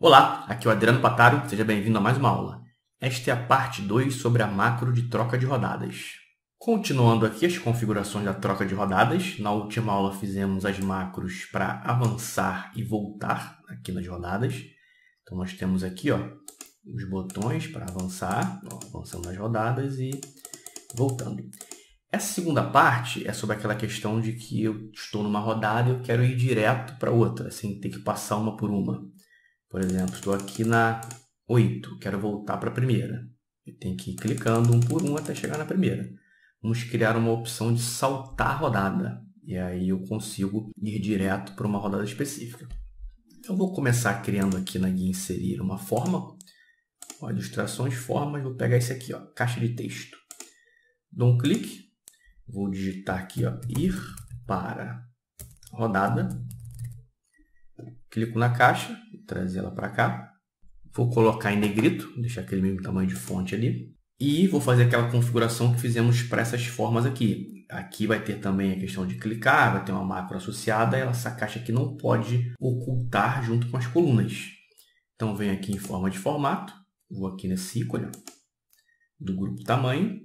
Olá, aqui é o Adriano Pataro, seja bem-vindo a mais uma aula. Esta é a parte 2 sobre a macro de troca de rodadas. Continuando aqui as configurações da troca de rodadas, na última aula fizemos as macros para avançar e voltar aqui nas rodadas. Então nós temos aqui os botões para avançar, avançando nas rodadas e voltando. Essa segunda parte é sobre aquela questão de que eu estou numa rodada e eu quero ir direto para outra, sem ter que passar uma por uma. Por exemplo, estou aqui na 8, quero voltar para a primeira. Eu tenho que ir clicando um por um até chegar na primeira. Vamos criar uma opção de saltar a rodada. E aí eu consigo ir direto para uma rodada específica. Eu vou começar criando aqui na guia inserir uma forma. Ilustrações, formas, vou pegar esse aqui, caixa de texto. Dou um clique, vou digitar aqui, ir para rodada. Clico na caixa, vou trazer ela para cá. Vou colocar em negrito, deixar aquele mesmo tamanho de fonte ali. E vou fazer aquela configuração que fizemos para essas formas aqui. Aqui vai ter também a questão de clicar, vai ter uma macro associada. Essa caixa aqui não pode ocultar junto com as colunas. Então, venho aqui em forma de formato. Vou aqui nesse ícone do grupo tamanho.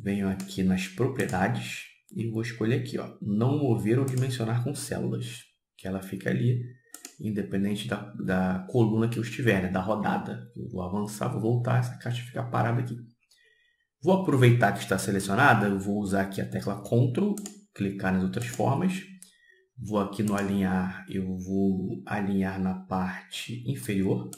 Venho aqui nas propriedades e vou escolher aqui, não mover ou dimensionar com células. Que ela fica ali, independente da coluna que eu estiver, da rodada. Eu vou avançar, vou voltar, essa caixa fica parada aqui. Vou aproveitar que está selecionada, eu vou usar aqui a tecla Ctrl, clicar nas outras formas. Vou aqui no alinhar, eu vou alinhar na parte inferior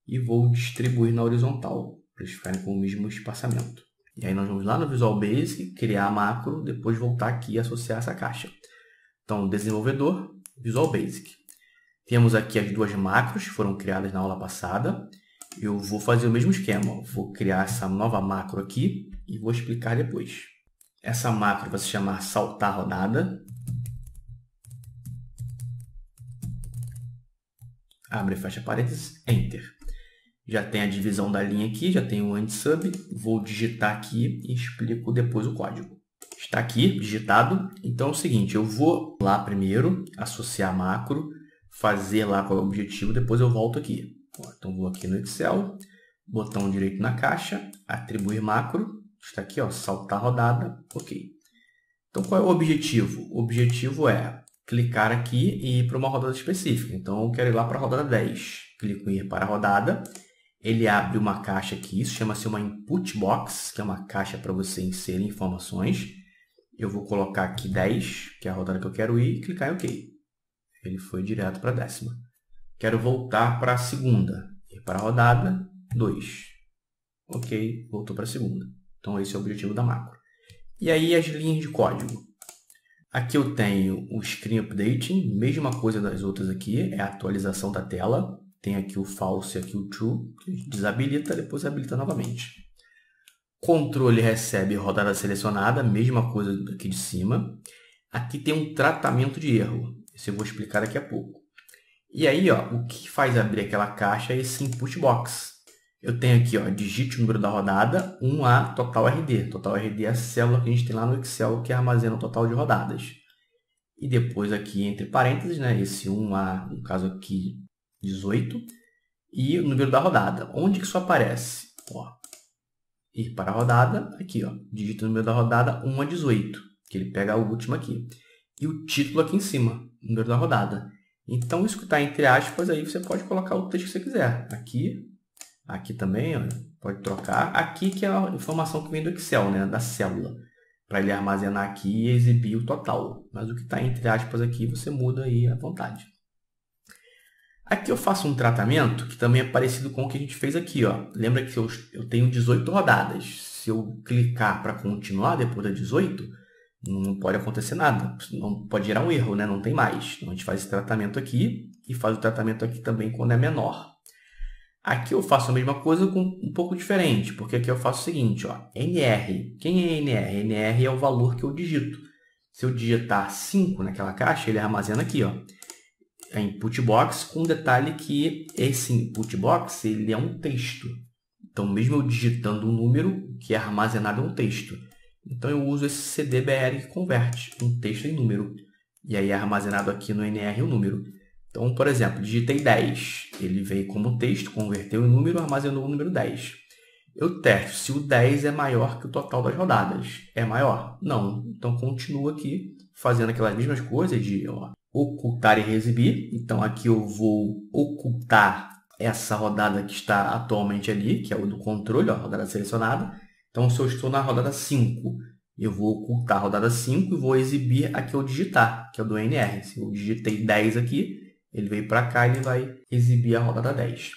e vou distribuir na horizontal, para eles ficarem com o mesmo espaçamento. E aí nós vamos lá no Visual Basic, criar a macro, depois voltar aqui e associar essa caixa. Então, desenvolvedor, Visual Basic. Temos aqui as duas macros que foram criadas na aula passada. Eu vou fazer o mesmo esquema. Vou criar essa nova macro aqui e vou explicar depois. Essa macro vai se chamar saltar rodada. Abre e fecha parênteses, Enter. Já tem a divisão da linha aqui, já tem o AND-SUB. Vou digitar aqui e explico depois o código. Está aqui, digitado. Então é o seguinte, eu vou lá primeiro, associar a macro, fazer lá qual é o objetivo, depois eu volto aqui. Então vou aqui no Excel, botão direito na caixa, atribuir macro, está aqui, saltar rodada, ok. Então qual é o objetivo? O objetivo é clicar aqui e ir para uma rodada específica. Então eu quero ir lá para a rodada 10. Clico em ir para a rodada, ele abre uma caixa aqui, isso chama-se uma Input Box, que é uma caixa para você inserir informações. Eu vou colocar aqui 10, que é a rodada que eu quero ir, e clicar em OK. Ele foi direto para a 10ª. Quero voltar para a segunda. Ir para a rodada 2. OK, voltou para a segunda. Então, esse é o objetivo da macro. E aí, as linhas de código. Aqui eu tenho o Screen Updating, mesma coisa das outras aqui, é a atualização da tela. Tem aqui o False e aqui o True, que desabilita, depois habilita novamente. Controle recebe rodada selecionada, mesma coisa aqui de cima. Aqui tem um tratamento de erro. Isso eu vou explicar daqui a pouco. E aí, o que faz abrir aquela caixa é esse Input Box. Eu tenho aqui, digite o número da rodada, 1A total RD. Total RD é a célula que a gente tem lá no Excel que armazena o total de rodadas. E depois aqui, entre parênteses, esse 1A, no caso aqui, 18. E o número da rodada. Onde que isso aparece? Ir para a rodada, aqui, digita o número da rodada 1 a 18, que ele pega a última aqui. E o título aqui em cima, o número da rodada. Então, isso que está entre aspas, aí você pode colocar o texto que você quiser. Aqui também, pode trocar. Aqui que é a informação que vem do Excel, da célula, para ele armazenar aqui e exibir o total. Mas o que está entre aspas aqui, você muda aí à vontade. Aqui eu faço um tratamento que também é parecido com o que a gente fez aqui. Lembra que eu tenho 18 rodadas. Se eu clicar para continuar depois da 18, não pode acontecer nada. Não pode gerar um erro, não tem mais. Então a gente faz esse tratamento aqui e faz o tratamento aqui também quando é menor. Aqui eu faço a mesma coisa com um pouco diferente, porque aqui eu faço o seguinte, NR. Quem é NR? NR é o valor que eu digito. Se eu digitar 5 naquela caixa, ele armazena aqui, a Input Box, com detalhe que esse Input Box ele é um texto. Então, mesmo eu digitando um número, o que é armazenado é um texto. Então, eu uso esse CDBR que converte um texto em número. E aí é armazenado aqui no NR o número. Então, por exemplo, digitei 10, ele veio como texto, converteu em número, armazenou o número 10. Eu testo se o 10 é maior que o total das rodadas. É maior? Não. Então, continuo aqui fazendo aquelas mesmas coisas de ocultar e reexibir. Então, aqui eu vou ocultar essa rodada que está atualmente ali, que é o do controle, a rodada selecionada. Então, se eu estou na rodada 5, eu vou ocultar a rodada 5 e vou exibir a que eu digitar, que é o do NR. Se eu digitei 10 aqui, ele veio para cá e ele vai exibir a rodada 10.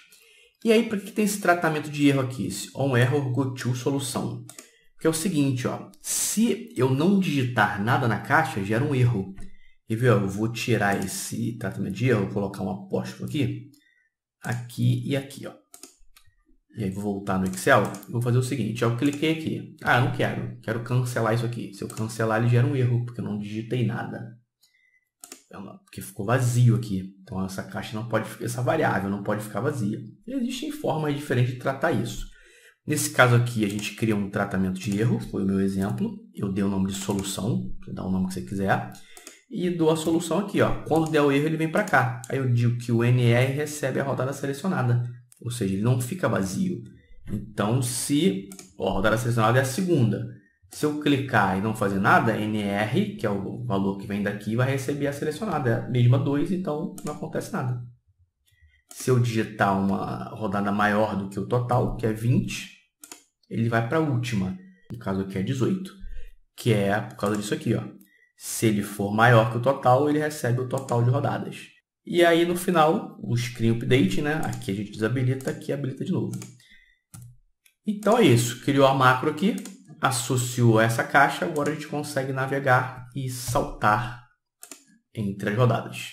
E aí, por que tem esse tratamento de erro aqui? Esse on error go to solução. Porque é o seguinte, se eu não digitar nada na caixa, gera um erro. E viu, eu vou tirar esse tratamento de erro, vou colocar um apóstrofo aqui e aqui. E aí, vou voltar no Excel e vou fazer o seguinte, eu cliquei aqui. Eu não quero cancelar isso aqui. Se eu cancelar, ele gera um erro, porque eu não digitei nada. Porque ficou vazio aqui. Então, essa caixa não pode, essa variável não pode ficar vazia. E existem formas diferentes de tratar isso. Nesse caso aqui, a gente cria um tratamento de erro, foi o meu exemplo. Eu dei o nome de solução, você dá o nome que você quiser. E dou a solução aqui, Quando der o erro, ele vem para cá. Aí eu digo que o NR recebe a rodada selecionada. Ou seja, ele não fica vazio. Então, se a rodada selecionada é a segunda, se eu clicar e não fazer nada, NR, que é o valor que vem daqui, vai receber a selecionada. É a mesma 2, então não acontece nada. Se eu digitar uma rodada maior do que o total, que é 20, ele vai para a última. No caso aqui é 18, que é por causa disso aqui. Se ele for maior que o total, ele recebe o total de rodadas. E aí, no final, o screen update, aqui a gente desabilita, aqui habilita de novo. Então é isso. Criou a macro aqui, associou a essa caixa, agora a gente consegue navegar e saltar entre as rodadas.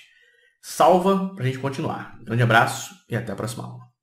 Salva para a gente continuar. Um grande abraço e até a próxima aula.